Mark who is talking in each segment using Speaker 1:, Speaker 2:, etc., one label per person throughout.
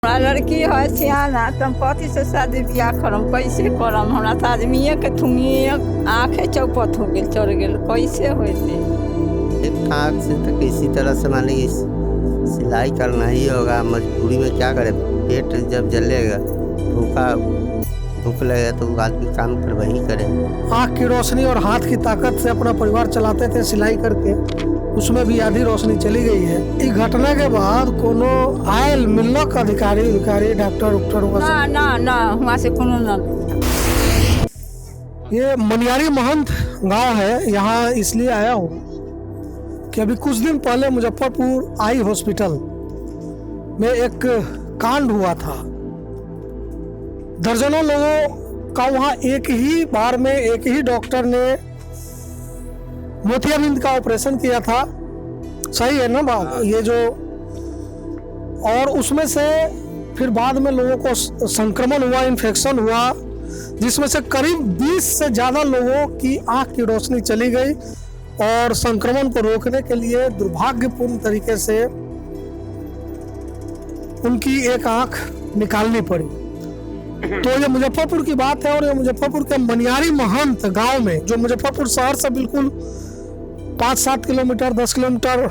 Speaker 1: हमरा लड़की है सियाना तुम पति से शादी ब्याह करम कैसे करम। हमरा तो आदमीये के थुंगिए आँखें चौपट हो गए चढ़ गए कैसे होते।
Speaker 2: आँख से तो किसी तरह से मान लीजिए सिलाई करना ही होगा, मजबूरी में क्या करे। पेट जब जलेगा भूख लगेगा तो आदमी काम कर वही करे।
Speaker 3: आँख की रोशनी और हाथ की ताकत से अपना परिवार चलाते थे सिलाई करके, उसमें भी आधी रोशनी चली गई है। इस घटना के बाद कोनो आयल मिलक अधिकारी डॉक्टर
Speaker 1: ना ना ना वहाँ से कोनो ना।
Speaker 3: ये मनियारी महंत गांव है, यहाँ इसलिए आया हूँ कि अभी कुछ दिन पहले मुजफ्फरपुर आई हॉस्पिटल में एक कांड हुआ था। दर्जनों लोगों का वहाँ एक ही बार में एक ही डॉक्टर ने मोतियाबिंद का ऑपरेशन किया था। सही है ना बात ये जो, और उसमें से फिर बाद में लोगों को संक्रमण हुआ, इन्फेक्शन हुआ, जिसमें से करीब 20 से ज़्यादा लोगों की आंख की रोशनी चली गई और संक्रमण को रोकने के लिए दुर्भाग्यपूर्ण तरीके से उनकी एक आंख निकालनी पड़ी। तो ये मुजफ्फरपुर की बात है और ये मुजफ्फरपुर के मनियारी महंत गांव में, जो मुजफ्फरपुर शहर से बिल्कुल 5-7 किलोमीटर 10 किलोमीटर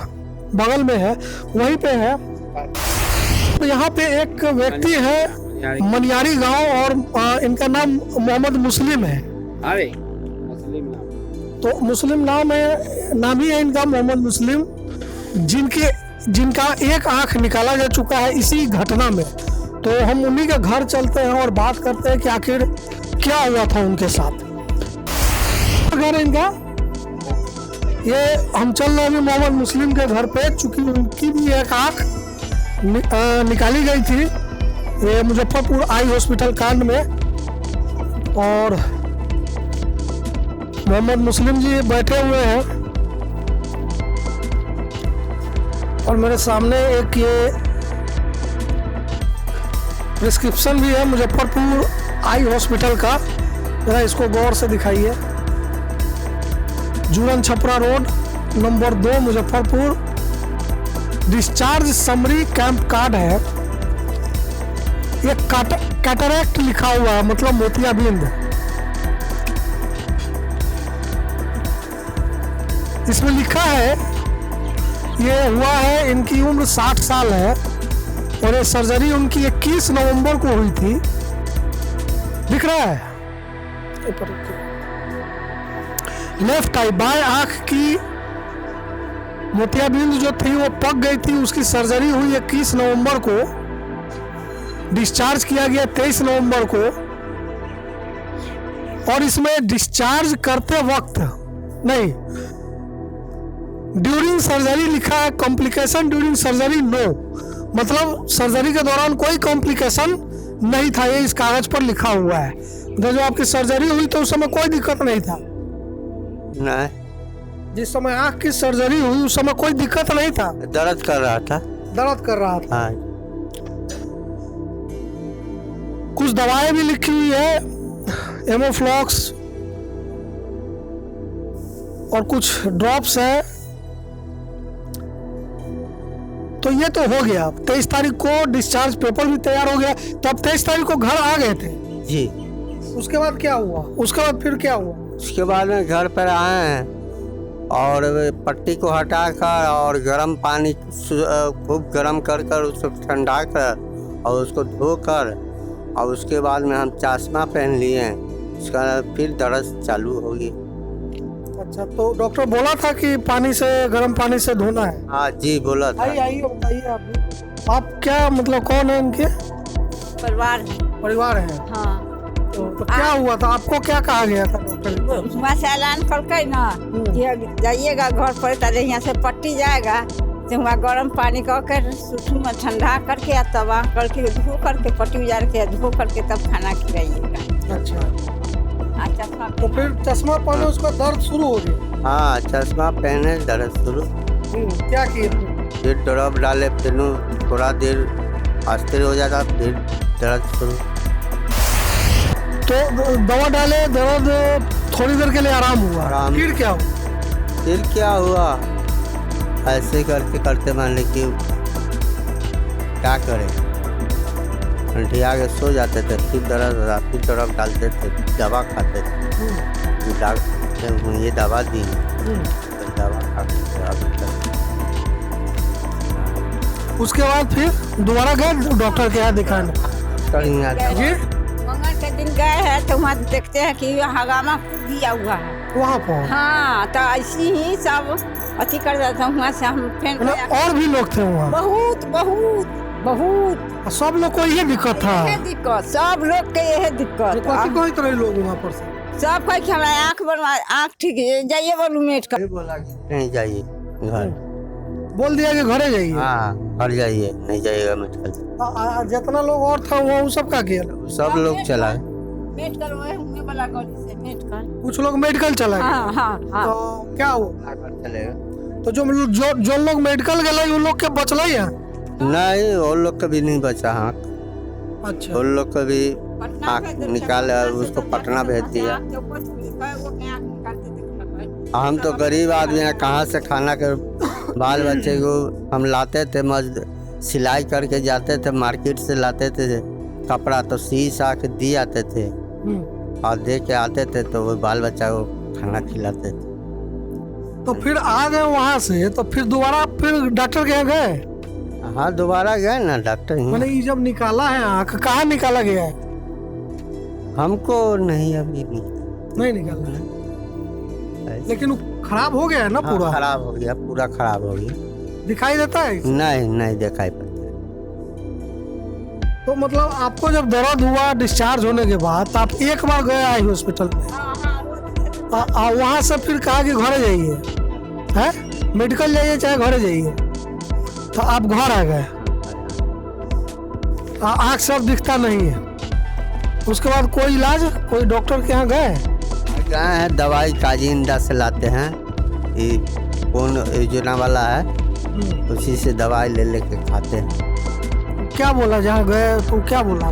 Speaker 3: बगल में है, वहीं पे है। तो यहाँ पे एक व्यक्ति है मनियारी गांव और इनका नाम मोहम्मद मुस्लिम है।
Speaker 4: अरे मुस्लिम नाम,
Speaker 3: तो मुस्लिम नाम ही है इनका मोहम्मद मुस्लिम, जिनका एक आंख निकाला जा चुका है इसी घटना में। तो हम उन्हीं के घर चलते हैं और बात करते हैं कि आखिर क्या हुआ था उनके साथ। घर इनका ये हम चल रहे हैं मोहम्मद मुस्लिम के घर पे, चूंकि उनकी भी एक आंख निकाली गई थी ये मुजफ्फरपुर आई हॉस्पिटल कांड में। और मोहम्मद मुस्लिम जी बैठे हुए हैं और मेरे सामने एक ये प्रिस्क्रिप्शन भी है मुजफ्फरपुर आई हॉस्पिटल का, जरा इसको गौर से दिखाइए। Juran Chhapra road number 2 Muzaffarpur, discharge summary camp card है। ये कैटरैक्ट लिखा हुआ है, मतलब मोतियाबिंद। इसमें लिखा है ये हुआ है, इनकी उम्र 60 साल है और ये सर्जरी उनकी 21 नवंबर को हुई थी। दिख रहा है लेफ्ट आई, बाएं आंख की मोतियाबिंद जो थी वो पक गई थी। उसकी सर्जरी हुई 21 नवंबर को, डिस्चार्ज किया गया 23 नवंबर को। और इसमें डिस्चार्ज करते वक्त नहीं, ड्यूरिंग सर्जरी लिखा है, कॉम्प्लिकेशन ड्यूरिंग सर्जरी नो, मतलब सर्जरी के दौरान कोई कॉम्प्लिकेशन नहीं था, ये इस कागज पर लिखा हुआ है। मतलब जो आपकी सर्जरी हुई तो उस समय कोई दिक्कत नहीं था।
Speaker 2: नहीं,
Speaker 3: जिस समय आंख की सर्जरी हुई उस समय कोई दिक्कत नहीं था,
Speaker 2: दर्द कर रहा था। हाँ।
Speaker 3: कुछ दवाएं भी लिखी हुई है, एमोफ्लॉक्स और कुछ ड्रॉप्स है। तो ये तो हो गया, 23 तारीख को डिस्चार्ज पेपर भी तैयार हो गया। तब 23 तारीख को घर आ गए थे
Speaker 2: जी।
Speaker 3: उसके बाद क्या हुआ? उसके बाद फिर क्या हुआ?
Speaker 2: उसके बाद में घर पर आए हैं और पट्टी को हटाकर और गर्म पानी खूब गर्म कर उसको ठंडा कर और उसको धोकर और उसके बाद में हम चश्मा पहन लिए हैं। उसका फिर दर्द चालू होगी।
Speaker 3: अच्छा, तो डॉक्टर बोला था कि पानी से, गर्म पानी से धोना है?
Speaker 2: हाँ जी, बोला था।
Speaker 3: आइए बताइए आप क्या, मतलब कौन है इनके? परिवार है।
Speaker 1: हाँ
Speaker 3: तो क्या हुआ था, आपको क्या कहा गया था डॉक्टर?
Speaker 1: वहाँ से ऐलान करके ना कि जाइएगा घर पर, ताले यहाँ से पट्टी जाएगा तो वहाँ गर्म पानी करके सुसु में ठंडा करके या तवा करके धो करके पट्टी उजार के धो करके तब खाना खिलाइएगा।
Speaker 3: अच्छा,
Speaker 1: हाँ चश्मा
Speaker 3: तो फिर चश्मा पहने उसका दर्द शुरू हो गया?
Speaker 2: हाँ, चश्मा पहने दर्द शुरू।
Speaker 3: क्या किए?
Speaker 2: फिर ड्रॉप डाले, फिर थोड़ा देर अस्थिर हो जाता, फिर दर्द शुरू।
Speaker 3: तो दवा डाले, दर्द थोड़ी देर के लिए आराम हुआ। फिर क्या हुआ?
Speaker 2: फिर क्या हुआ, ऐसे करते मान ली कि क्या करें। अंठिया के सो जाते थे, फिर दर्द होता, फिर दर्द डालते थे, दवा खाते थे। डॉक्टर ये दवा दी, तो दवा खाते थे अभी तक।
Speaker 3: उसके बाद फिर दोबारा गए डॉक्टर के यहाँ दिखाने?
Speaker 2: कहीं आता
Speaker 3: जी
Speaker 1: मंगल के दिन गए हैं तो वहाँ देखते हैं कि हगामा दिया हुआ है।
Speaker 3: वहाँ पर
Speaker 1: हाँ, तो ऐसे ही सब अथी कर जाता हूँ। वहाँ से हम फिर
Speaker 3: मतलब और भी लोग थे वहाँ?
Speaker 1: बहुत बहुत बहुत
Speaker 3: सब लोग को ये दिक्कत था?
Speaker 1: यही दिक्कत, सब लोग के यही दिक्कत।
Speaker 3: कोई तरह लोग वहाँ पर से
Speaker 1: सब कहे कि हमारा आँख बनवा, आँख ठीक है, जाइए बोलू मेट का।
Speaker 2: बोला कि नहीं जाइए घर,
Speaker 3: बोल दिया कि घरे जाइए?
Speaker 2: हाँ घर जाइए, नहीं जाइएगा मेडिकल।
Speaker 3: जितना लोग और था वो सब का किया?
Speaker 2: सब लोग चला गए।
Speaker 1: मेडिकल वही होने वाला गली से मेडिकल।
Speaker 3: कुछ लोग मेडिकल चला गए?
Speaker 1: हाँ हाँ हाँ।
Speaker 3: तो क्या हुआ?
Speaker 2: चलेगा
Speaker 3: तो जो लोग मेडिकल गए उन लोग के बचल है?
Speaker 2: नहीं, वो लोग का भी नहीं बचा आँख।
Speaker 3: अच्छा,
Speaker 2: वो लोग का भी
Speaker 1: पटना
Speaker 2: आँख
Speaker 1: भेज देते
Speaker 2: निकाल
Speaker 1: हैं,
Speaker 2: उसको पटना भेज दिया।
Speaker 1: तो कुछ भी कहे वो के आँख निकालते थे।
Speaker 2: हम तो गरीब आदमी हैं, कहाँ से खाना के बाल बच्चे को हम लाते थे, सिलाई करके जाते थे, मार्केट से लाते थे कपड़ा, तो सी सा के दी आते थे और दे के आते थे, तो वो बाल बच्चा को खाना खिलाते थे।
Speaker 3: तो फिर आ गए वहाँ से, तो फिर दोबारा फिर डॉक्टर के यहाँ गए?
Speaker 2: हाँ दोबारा गए ना डॉक्टर ही।
Speaker 3: मैंने ये जब निकाला है आँख, कहाँ निकाला गया है?
Speaker 2: हमको नहीं, अभी
Speaker 3: नहीं निकाला है, लेकिन वो खराब हो गया है ना पूरा?
Speaker 2: खराब हो गया, पूरा खराब हो गया।
Speaker 3: दिखाई देता है?
Speaker 2: नहीं नहीं दिखाई पड़ता।
Speaker 3: तो मतलब आपको जब दर्द हुआ डिस्चार्ज होने के बाद, तो आप एक बार गए आई हॉस्पिटल में, वहाँ से फिर कहा कि घरे जाइए, है मेडिकल जाइए चाहे घरे जाइए, तो आप घर आ गए, आँख सब दिखता नहीं है। उसके बाद कोई इलाज, कोई डॉक्टर के यहाँ गए?
Speaker 2: गए हैं, दवाई काजिंदा से लाते हैं, ये कौन योजना वाला है, उसी से दवाई ले लेके खाते हैं।
Speaker 3: क्या बोला जहाँ गए तो क्या बोला?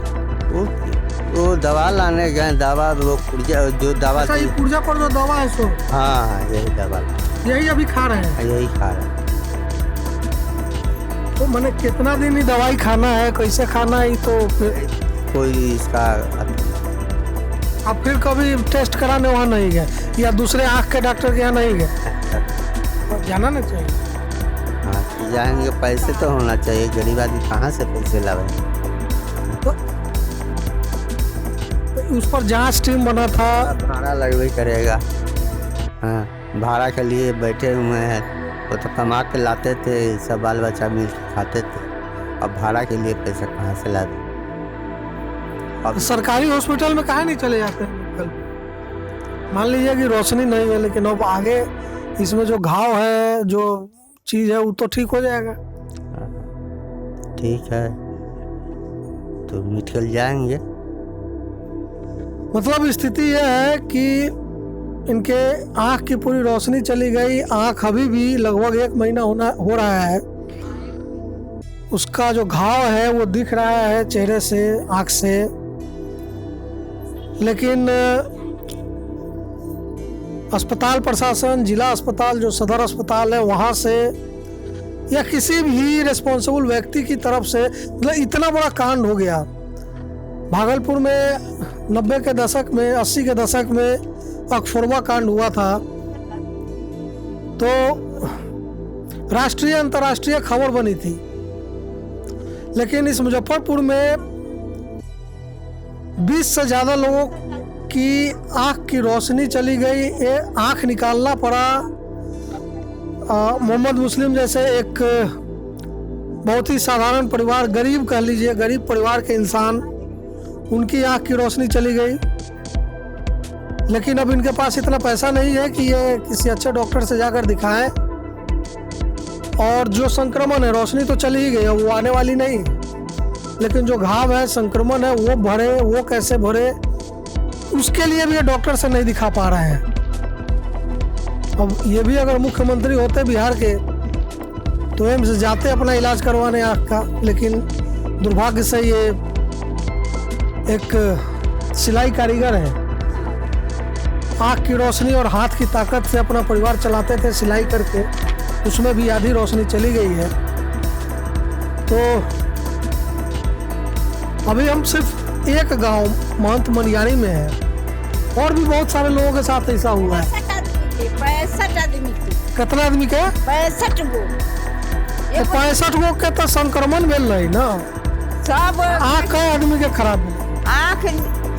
Speaker 2: वो दवा लाने गए, दवा वो पुर्जा जो दवा
Speaker 3: अच्छा, ये
Speaker 2: थी,
Speaker 3: पुर्जा पर जो दवा है सो
Speaker 2: हाँ यही दवा,
Speaker 3: यही अभी खा रहे हैं?
Speaker 2: यही खा रहे हैं।
Speaker 3: तो मैंने कितना दिन ही दवाई खाना है, कैसे खाना है, तो फिर
Speaker 2: कोई इसका
Speaker 3: आप फिर कभी टेस्ट कराने वहाँ नहीं गए, या दूसरे आँख के डॉक्टर के यहाँ नहीं गए? तो जाना ना चाहिए।
Speaker 2: हाँ जाएंगे, पैसे तो होना चाहिए, गरीब आदमी कहाँ से पैसे लावे।
Speaker 3: तो उस पर जांच टीम बना था?
Speaker 2: भाड़ा लगवे करेगा, हाँ भाड़ा के लिए बैठे हुए हैं, वो तो कमा के लाते थे, सब बाल बच्चा मिल के खाते थे, अब भाड़ा के लिए पैसा कहाँ से लाते।
Speaker 3: तो सरकारी हॉस्पिटल में कहाँ नहीं चले जाते हैं मेडिकल? मान लीजिए कि रोशनी नहीं है, लेकिन अब आगे इसमें जो घाव है, जो चीज़ है, वो तो ठीक हो जाएगा।
Speaker 2: ठीक है तो मेडिकल जाएंगे।
Speaker 3: मतलब स्थिति यह है कि इनके आँख की पूरी रोशनी चली गई, आँख अभी भी लगभग 1 महीना हो रहा है, उसका जो घाव है वो दिख रहा है चेहरे से, आँख से, लेकिन अस्पताल प्रशासन, जिला अस्पताल जो सदर अस्पताल है वहाँ से, या किसी भी रिस्पॉन्सिबल व्यक्ति की तरफ से, मतलब इतना बड़ा कांड हो गया। भागलपुर में 90 के दशक में, 80 के दशक में अकफोरवा कांड हुआ था, तो राष्ट्रीय अंतर्राष्ट्रीय खबर बनी थी। लेकिन इस मुजफ्फरपुर में 20 से ज़्यादा लोगों की आँख की रोशनी चली गई, आँख निकालना पड़ा। मोहम्मद मुस्लिम जैसे एक बहुत ही साधारण परिवार, गरीब कह लीजिए, गरीब परिवार के इंसान, उनकी आँख की रोशनी चली गई। लेकिन अब इनके पास इतना पैसा नहीं है कि ये किसी अच्छे डॉक्टर से जाकर दिखाएं, और जो संक्रमण है, रोशनी तो चली ही गई है, वो आने वाली नहीं, लेकिन जो घाव है, संक्रमण है, वो भरे, वो कैसे भरे, उसके लिए भी ये डॉक्टर से नहीं दिखा पा रहे हैं। अब ये भी अगर मुख्यमंत्री होते बिहार के तो एम्स जाते अपना इलाज करवाने आँख का, लेकिन दुर्भाग्य से ये एक सिलाई कारीगर है, आँख की रोशनी और हाथ की ताकत से अपना परिवार चलाते थे सिलाई करके, उसमें भी आधी रोशनी चली गई है। तो अभी हम सिर्फ एक गांव महंत मनियारी में है, और भी बहुत सारे लोगों के साथ ऐसा हुआ है।
Speaker 1: 65 आदमी के
Speaker 3: कितना आदमी के?
Speaker 1: 65 गो।
Speaker 3: तो 65 गो के तो संक्रमण भेल रही ना।
Speaker 1: सब
Speaker 3: आँख का आदमी के खराब भेल?
Speaker 1: आँख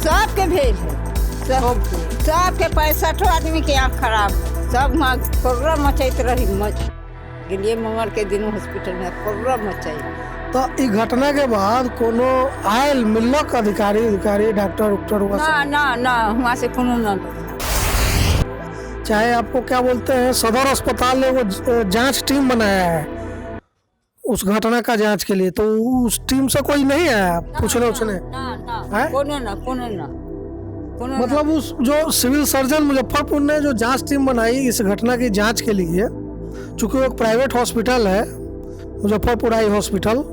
Speaker 1: सबके भेल है, सबके 65 आदमी के आँख खराब, सब कोर्रा मचैत रही। गेलिए मंगल के दिन हॉस्पिटल में कोर्रा मचाई।
Speaker 3: तो ई घटना के बाद कोनो आयल मिलक अधिकारी डॉक्टर हुआ
Speaker 1: ना ना ना वहाँ से कोनो ना।
Speaker 3: चाहे आपको क्या बोलते हैं, सदर अस्पताल ने वो जांच टीम बनाया है उस घटना का जांच के लिए, तो उस टीम से कोई नहीं आया पूछने उछने?
Speaker 1: कोनो ना।
Speaker 3: मतलब उस जो सिविल सर्जन मुजफ्फरपुर ने जो जांच टीम बनाई इस घटना की जांच के लिए, चूंकि वो एक प्राइवेट हॉस्पिटल है मुजफ्फरपुर आई हॉस्पिटल,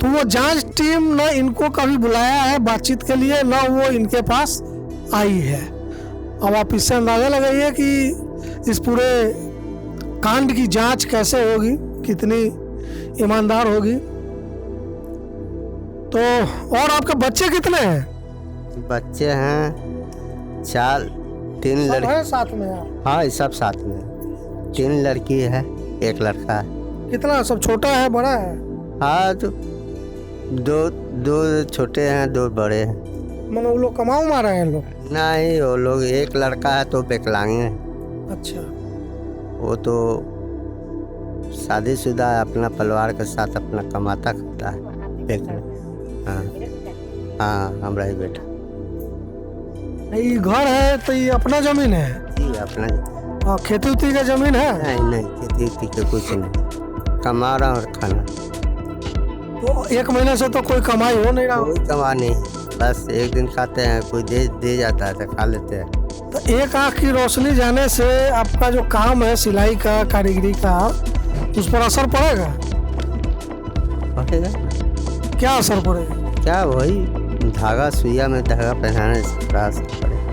Speaker 3: तो वो जांच टीम न इनको कभी बुलाया है बातचीत के लिए, न वो इनके पास आई है। अब आप इससे अंदाजा लगाइए कि इस पूरे कांड की जांच कैसे होगी, कितनी ईमानदार होगी। तो और आपके बच्चे कितने हैं?
Speaker 2: बच्चे हैं 3
Speaker 3: सब
Speaker 2: लड़की।
Speaker 3: हैं साथ में हैं?
Speaker 2: हाँ ये सब साथ में है। 3 लड़की है, 1 लड़का है।
Speaker 3: कितना सब छोटा है बड़ा है?
Speaker 2: हाँ तो दो छोटे हैं, 2 बड़े हैं।
Speaker 3: मतलब वो लोग कमाऊ मार रहे हैं लोग?
Speaker 2: नहीं वो लोग, 1 लड़का है तो विकलांग है।
Speaker 3: अच्छा।
Speaker 2: वो तो शादीशुदा है, अपना परिवार के साथ अपना कमाता खाता है। हाँ हाँ हमारा ही बेटा।
Speaker 3: ये घर है तो ये अपना जमीन है?
Speaker 2: जी अपना।
Speaker 3: और खेती उती का जमीन है?
Speaker 2: नहीं खेती उती के कुछ नहीं, कमा रहा और खाना।
Speaker 3: तो 1 महीने से तो कोई कमाई हो नहीं रहा?
Speaker 2: कोई कमा नहीं, बस एक दिन खाते हैं, कोई दे जाता है तो खा लेते हैं।
Speaker 3: तो एक आँख की रोशनी जाने से आपका जो काम है सिलाई का, कारीगरी का, उस पर असर पड़ेगा?
Speaker 2: पड़ेगा।
Speaker 3: क्या असर पड़ेगा?
Speaker 2: क्या वही धागा, सुइया में धागा पहनाने से थोड़ा असर पड़ेगा।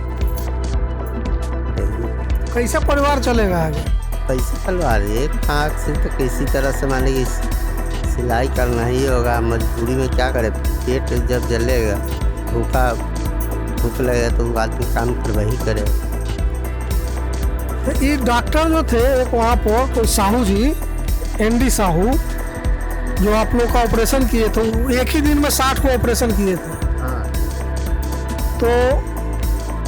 Speaker 3: कैसे परिवार चलेगा आगे?
Speaker 2: पैसे परिवार एक आँख से तो किसी तरह से माने कि सिलाई करना ही होगा, मजबूरी में क्या करे। पेट जब जलेगा, भूख लगेगा तो आदमी काम कर वही करे।
Speaker 3: तो ये डॉक्टर जो थे एक वहाँ पर कोई साहू जी, ND साहू, जो आप लोग का ऑपरेशन किए थे, एक ही दिन में 60 को ऑपरेशन किए थे। तो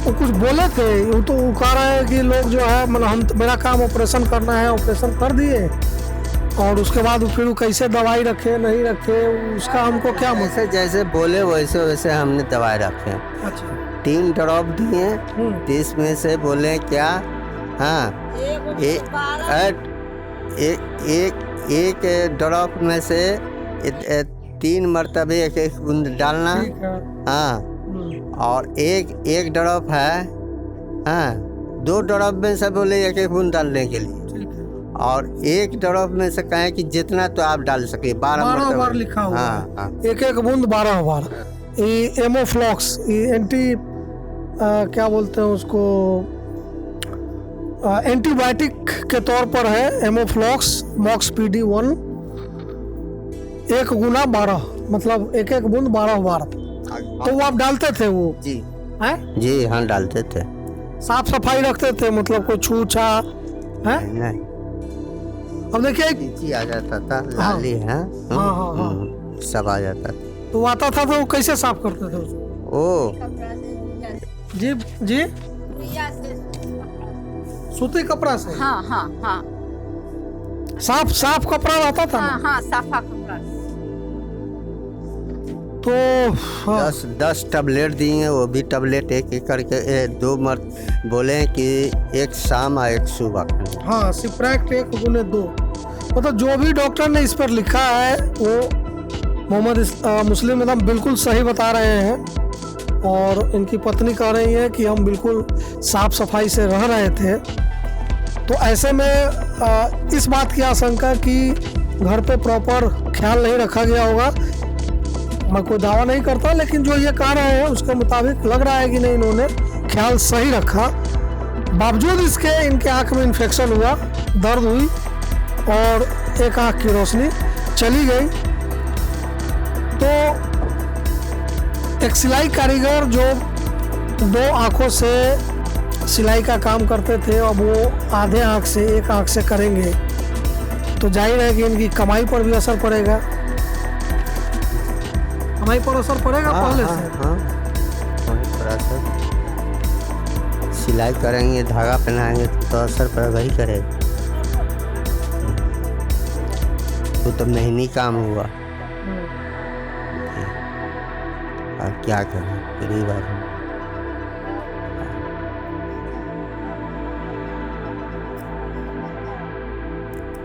Speaker 3: वो कुछ बोले थे? वो तो वो कह रहे हैं कि लोग जो है मतलब मेरा काम ऑपरेशन करना है, ऑपरेशन कर दिए, और उसके बाद फिर वो कैसे दवाई रखे नहीं रखे उसका हमको क्या मतलब?
Speaker 2: जैसे बोले वैसे वैसे हमने दवाई रखे।
Speaker 3: अच्छा।
Speaker 2: 3 ड्रॉप दिए, 30 में से बोले क्या? हाँ एक ड्रॉप में से 3 मरतबे 1 बूंद डालना। हाँ और एक ड्रॉप है, हाँ 2 ड्रॉप में से बोले 1 बूंद डालने के लिए, और 1 ड्रॉप में से कहें कि जितना तो आप डाल सके 12
Speaker 3: बार लिखा हुआ।
Speaker 2: हाँ।
Speaker 3: 1 बूंद 12 बार। ये एमोफ्लॉक्स, ये एंटी क्या बोलते हैं उसको, एंटीबायोटिक के तौर पर है एमोफ्लॉक्स, मॉक्स PD1 1 गुना 12, मतलब 1 बूंद 12 बार। तो वो आप डालते थे वो?
Speaker 2: जी
Speaker 3: हैं?
Speaker 2: जी हाँ डालते थे।
Speaker 3: साफ सफाई रखते थे, मतलब कोई छू छा है?
Speaker 2: नहीं
Speaker 3: अब देखिए
Speaker 2: जी आ जाता था, लाली है।
Speaker 3: हाँ।
Speaker 2: सब आ जाता था।
Speaker 3: तो आता था तो कैसे साफ करते थे उसको?
Speaker 2: ओ
Speaker 3: जी जी, सूती कपड़ा से?
Speaker 1: हाँ
Speaker 3: साफ कपड़ा रहता था ना?
Speaker 1: हाँ साफा कपड़ा।
Speaker 3: तो हाँ।
Speaker 2: 10 टैबलेट दिए, वो भी टैबलेट एक करके 2 मर्त बोले कि 1 शाम और 1 सुबह।
Speaker 3: हाँ सिप्रेक्ट 1 गुने 2। मतलब जो भी डॉक्टर ने इस पर लिखा है वो मोहम्मद मुस्लिम एकदम बिल्कुल सही बता रहे हैं, और इनकी पत्नी कह रही है कि हम बिल्कुल साफ सफाई से रह रहे थे। तो ऐसे में इस बात की आशंका कि घर पे प्रॉपर ख्याल नहीं रखा गया होगा। मैं कोई दावा नहीं करता, लेकिन जो ये कह रहे हैं उसके मुताबिक लग रहा है कि नहीं, इन्होंने ख्याल सही रखा। बावजूद इसके इनके आँख में इन्फेक्शन हुआ, दर्द हुई और एक आँख की रोशनी चली गई। तो एक सिलाई कारीगर जो 2 आंखों से सिलाई का काम करते थे, अब वो आधे आंख से, एक आंख से करेंगे, तो जाहिर है कि इनकी कमाई पर भी असर पड़ेगा। कमाई पर असर पड़ेगा पहले से।
Speaker 2: हाँ, थोड़ा सा सिलाई करेंगे, धागा पहनाएंगे तो असर पड़ेगा ही करेगा। तो मेहनती काम हुआ, और क्या करें, गरीब आदमी।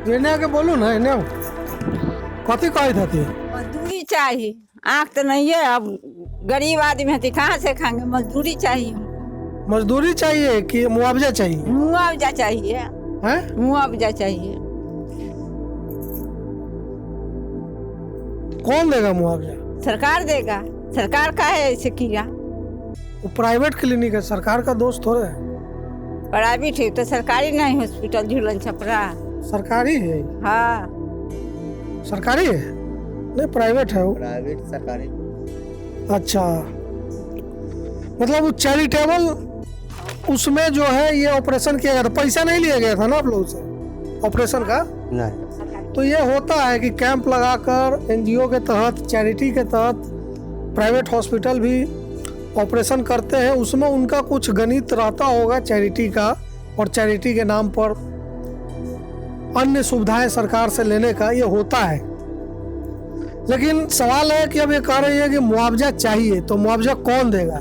Speaker 3: इन्हें आके बोलू ना, इन्हें कथी कहत हती?
Speaker 1: मजदूरी चाहिए, आँख तो नहीं है, अब गरीब आदमी है कहाँ से खाएंगे, मजदूरी चाहिए हमको।
Speaker 3: मजदूरी चाहिए कि मुआवजा चाहिए?
Speaker 1: मुआवजा चाहिए,
Speaker 3: हैं?
Speaker 1: मुआवजा चाहिए।
Speaker 3: कौन देगा मुआवजा?
Speaker 1: सरकार देगा, सरकार का है ऐसे किया।
Speaker 3: वो प्राइवेट क्लिनिक है, सरकार का दोस्त थोड़े है।
Speaker 1: प्राइवेट है तो सरकारी नहीं, हॉस्पिटल झूलन छपरा
Speaker 3: सरकारी है।
Speaker 1: हाँ
Speaker 3: सरकारी है, नहीं प्राइवेट है वो।
Speaker 2: प्राइवेट सरकारी।
Speaker 3: अच्छा, मतलब वो चैरिटेबल, उसमें जो है ये ऑपरेशन किया गया था, पैसा नहीं लिया गया था ना आप लोगों से ऑपरेशन का?
Speaker 2: नहीं,
Speaker 3: तो ये होता है कि कैंप लगाकर एनजीओ के तहत, चैरिटी के तहत प्राइवेट हॉस्पिटल भी ऑपरेशन करते हैं, उसमें उनका कुछ गणित रहता होगा चैरिटी का, और चैरिटी के नाम पर अन्य सुविधाएं सरकार से लेने का ये होता है। लेकिन सवाल है कि अब ये कह रही है कि मुआवजा चाहिए, तो मुआवजा कौन देगा?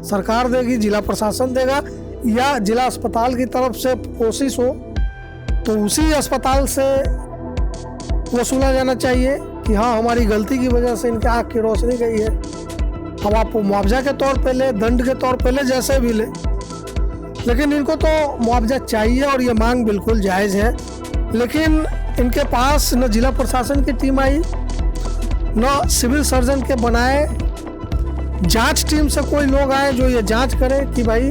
Speaker 3: सरकार देगी, जिला प्रशासन देगा, या जिला अस्पताल की तरफ से कोशिश हो तो उसी अस्पताल से वसूला जाना चाहिए कि हाँ हमारी गलती की वजह से इनके आँख की रोशनी गई है, हम आपको मुआवजा के तौर पे ले, दंड के तौर पे ले, जैसे भी ले, लेकिन इनको तो मुआवजा चाहिए और ये मांग बिल्कुल जायज़ है। लेकिन इनके पास न जिला प्रशासन की टीम आई, न सिविल सर्जन के बनाए जांच टीम से कोई लोग आए जो ये जांच करें कि भाई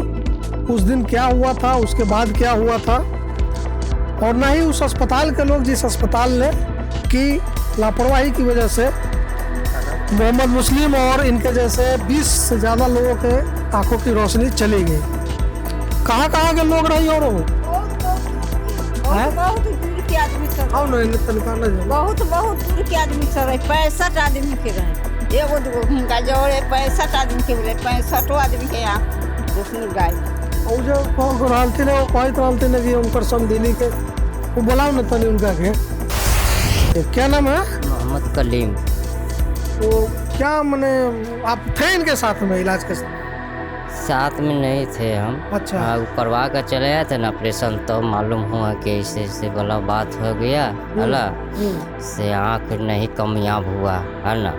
Speaker 3: उस दिन क्या हुआ था, उसके बाद क्या हुआ था, और ना ही उस अस्पताल के लोग जिस अस्पताल ने की लापरवाही की वजह से मोहम्मद मुस्लिम और इनके जैसे 20 से ज़्यादा लोगों के आंखों की रोशनी चली गई। कहाँ के लोग रही और
Speaker 1: बहुत दूर के आदमी सब, बहुत दूर के आदमी सब है, 65 आदमी के रहे, एगो दूगो हुनका जोड़े 65 आदमी के बोले, 65 आदमी के यहाँ रोशनी गाय।
Speaker 3: और जो रहती ने वो कहते रहती ने कि उनकर समधिनी के, वो बोलाओ न तनी उनका के। क्या नाम है?
Speaker 5: मोहम्मद कलीम।
Speaker 3: तो क्या मैंने आप थे इनके साथ में इलाज के
Speaker 5: साथ में नहीं थे हम।
Speaker 3: अच्छा।
Speaker 5: हाँ, वो करवा कर चले आए थे ना ऑपरेशन, तो मालूम हुआ कि ऐसे वाला बात हो गया है ना, से आँख नहीं कामयाब हुआ है ना,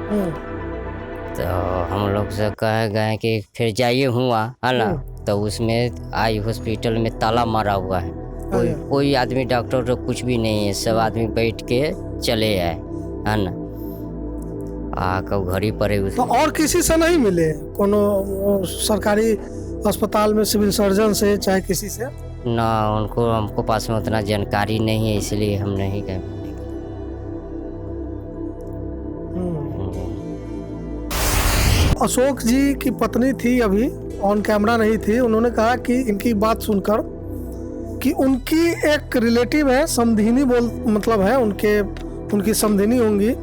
Speaker 5: तो हम लोग से कहे गए कि फिर जाइए हुआ है ना, तो उसमें आई हॉस्पिटल में ताला मारा हुआ है, कोई आदमी डॉक्टर तो कुछ भी नहीं है, सब आदमी बैठ के चले आए है ना, आकर घड़ी पड़े।
Speaker 3: तो और किसी से नहीं मिले, कोनो सरकारी अस्पताल में सिविल सर्जन से, चाहे किसी से?
Speaker 5: ना, हमको पास में उतना जानकारी नहीं है, इसलिए हम नहीं गए।
Speaker 3: अशोक जी की पत्नी थी, अभी ऑन कैमरा नहीं थी, उन्होंने कहा कि इनकी बात सुनकर कि उनकी एक रिलेटिव है, समधिनी मतलब है उनकी समधिनी होंगी,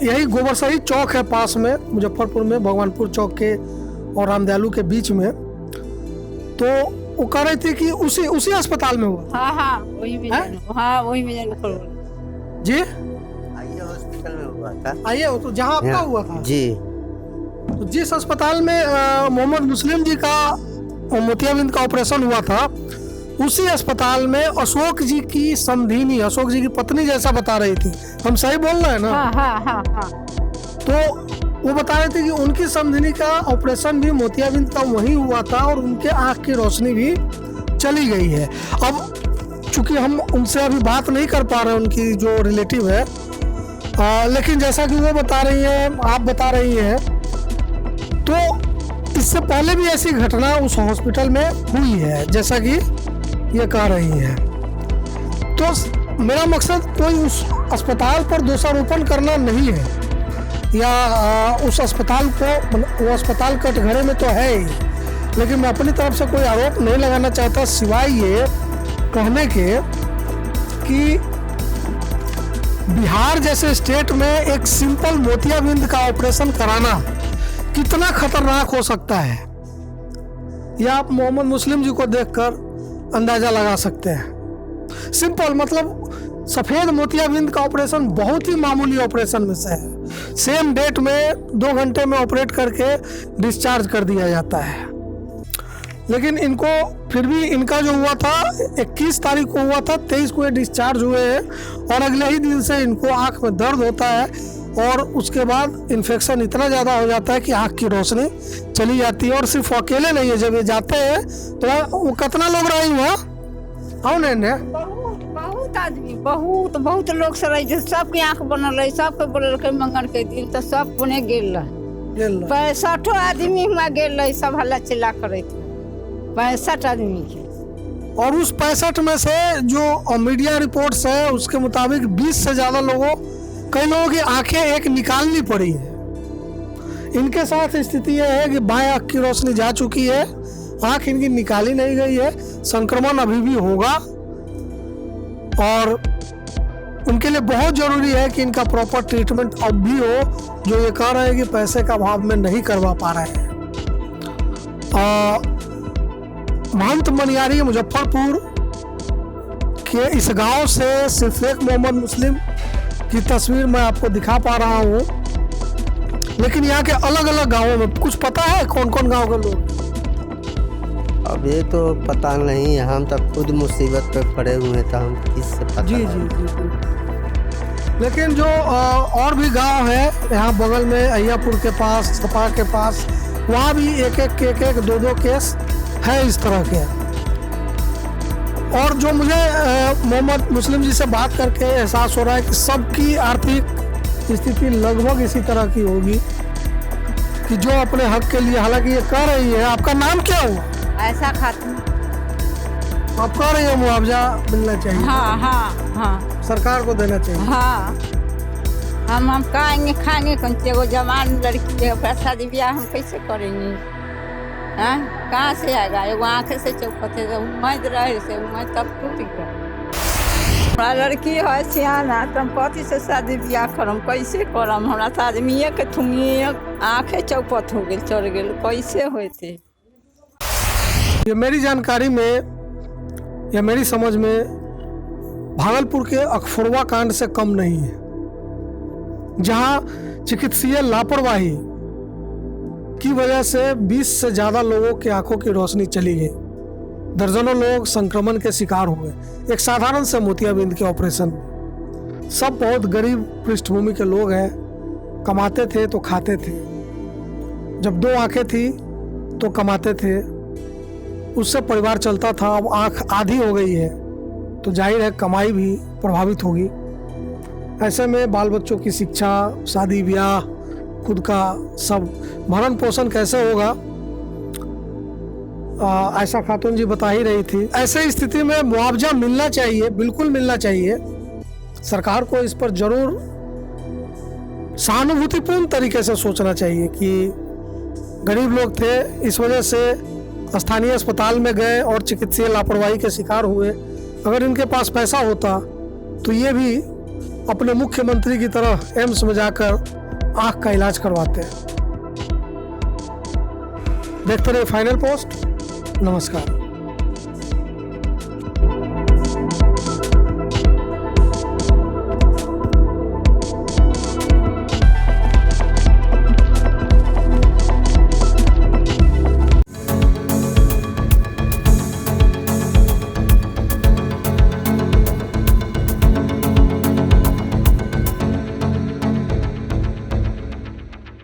Speaker 3: यही गोबरसही चौक है पास में, मुजफ्फरपुर में, भगवानपुर चौक के और रामदयालु के बीच में। तो वो कह रही थी कि उसी अस्पताल में हुआ।
Speaker 1: हाँ वही में
Speaker 3: जी,
Speaker 2: आइए हॉस्पिटल में हुआ था।
Speaker 3: आइए, तो जहाँ आपका हुआ था
Speaker 2: जी,
Speaker 3: तो जिस अस्पताल में मोहम्मद मुस्लिम जी का मोतियाबिंद का ऑपरेशन हुआ था, उसी अस्पताल में अशोक जी की समधिनी, अशोक जी की पत्नी जैसा बता रही थी, हम सही बोल रहे हैं ना?
Speaker 1: हाँ।
Speaker 3: तो वो बता रहे थे कि उनकी समधिनी का ऑपरेशन भी मोतियाबिंद का वहीं हुआ था और उनके आँख की रोशनी भी चली गई है। अब चूंकि हम उनसे अभी बात नहीं कर पा रहे, उनकी जो रिलेटिव है, लेकिन जैसा कि वो बता रही है, आप बता रही हैं, तो इससे पहले भी ऐसी घटना उस हॉस्पिटल में हुई है, जैसा कि ये कह रही है। तो मेरा मकसद कोई उस अस्पताल पर दोषारोपण करना नहीं है, या उस अस्पताल को, वो अस्पताल कटघरे में तो है ही, लेकिन मैं अपनी तरफ से कोई आरोप नहीं लगाना चाहता सिवाय ये कहने के कि बिहार जैसे स्टेट में एक सिंपल मोतियाबिंद का ऑपरेशन कराना कितना खतरनाक हो सकता है, यह आप मोहम्मद मुस्लिम जी को देखकर अंदाजा लगा सकते हैं। सिंपल मतलब सफेद मोतियाबिंद का ऑपरेशन बहुत ही मामूली ऑपरेशन में से है। सेम डेट में 2 घंटे में ऑपरेट करके डिस्चार्ज कर दिया जाता है, लेकिन इनको फिर भी इनका जो हुआ था 21 तारीख को हुआ था, 23 को ये डिस्चार्ज हुए हैं और अगले ही दिन से इनको आँख में दर्द होता है और उसके बाद इन्फेक्शन इतना ज़्यादा हो जाता है कि आँख की रोशनी चली जाती है। और सिर्फ अकेले नहीं है, जब ये जाते हैं तो वो कितना लोग रहे हुआ आओ ने
Speaker 1: बहुत आदमी बहुत लोग से रही, सबके आँख बनल रही, सबके बोलल के मंगल के दिन तो सब पुणे गेल रहे। 65 आदमी हुआ गेल रही, सब हल्ला चिल्ला करे थे 65 आदमी के।
Speaker 3: और उस 65 में से जो मीडिया रिपोर्ट्स है उसके मुताबिक 20 से ज़्यादा कई लोगों की आंखें एक निकालनी पड़ी है। इनके साथ स्थिति यह है कि बाएं आंख की रोशनी जा चुकी है, आंख इनकी निकाली नहीं गई है, संक्रमण अभी भी होगा और उनके लिए बहुत जरूरी है कि इनका प्रॉपर ट्रीटमेंट अब भी हो, जो ये कह रहे हैं कि पैसे का अभाव में नहीं करवा पा रहे हैं। महंत मनियारी मुजफ्फरपुर के इस गांव से सिर्फ एक मोहम्मद मुस्लिम की तस्वीर मैं आपको दिखा पा रहा हूँ, लेकिन यहाँ के अलग अलग गांवों में कुछ पता है कौन कौन गांव के लोग?
Speaker 2: अब ये तो पता नहीं, हम तो खुद मुसीबत पे पड़े हुए थे, हम किससे पता?
Speaker 3: जी जी जी जी। लेकिन जो और भी गांव है यहाँ बगल में अय्यापुर के पास, सपा के पास, वहाँ भी एक एक 2 केस है इस तरह के। और जो मुझे मोहम्मद मुस्लिम जी से बात करके एहसास हो रहा है कि सबकी आर्थिक स्थिति लगभग इसी तरह की होगी कि जो अपने हक के लिए, हालांकि ये कह रही है, आपका नाम क्या हुआ?
Speaker 1: ऐसा खातून।
Speaker 3: आप कह रही है मुआवजा मिलना चाहिए?
Speaker 1: हाँ हाँ हाँ,
Speaker 3: सरकार को देना चाहिए।
Speaker 1: हाँ, हम खाएंगे कौन सी? एगो जवान लड़की है, शादी ब्याह हम कैसे करेंगे? हाँ, कहाँ से आएगा? एगो आँखें से चौपते उम्मीद रहे से उम्मीद तब टूट गया। हमारा लड़की है सियाना, तो हम कथी से शादी ब्याह करम? कैसे करम? हमारा तो आदमी के थुंगी आँखें चौपत हो गई, चढ़ गए, कैसे होते?
Speaker 3: ये मेरी जानकारी में या मेरी समझ में भागलपुर के अखफरवा कांड से कम नहीं है, जहां चिकित्सीय लापरवाही की वजह से 20 से ज़्यादा लोगों की आंखों की रोशनी चली गई, दर्जनों लोग संक्रमण के शिकार हुए एक साधारण से मोतियाबिंद के ऑपरेशन में। सब बहुत गरीब पृष्ठभूमि के लोग हैं, कमाते थे तो खाते थे, जब 2 आंखें थी तो कमाते थे, उससे परिवार चलता था। अब आंख आधी हो गई है तो जाहिर है कमाई भी प्रभावित होगी। ऐसे में बाल बच्चों की शिक्षा, शादी ब्याह, खुद का सब भरण पोषण कैसे होगा? आयशा खातून जी बता ही रही थी। ऐसे स्थिति में मुआवजा मिलना चाहिए, बिल्कुल मिलना चाहिए। सरकार को इस पर जरूर सहानुभूतिपूर्ण तरीके से सोचना चाहिए कि गरीब लोग थे, इस वजह से स्थानीय अस्पताल में गए और चिकित्सीय लापरवाही के शिकार हुए। अगर इनके पास पैसा होता तो ये भी अपने मुख्यमंत्री की तरह एम्स में जाकर आंख का इलाज करवाते हैं। देखते रहिए फाइनल पोस्ट। नमस्कार।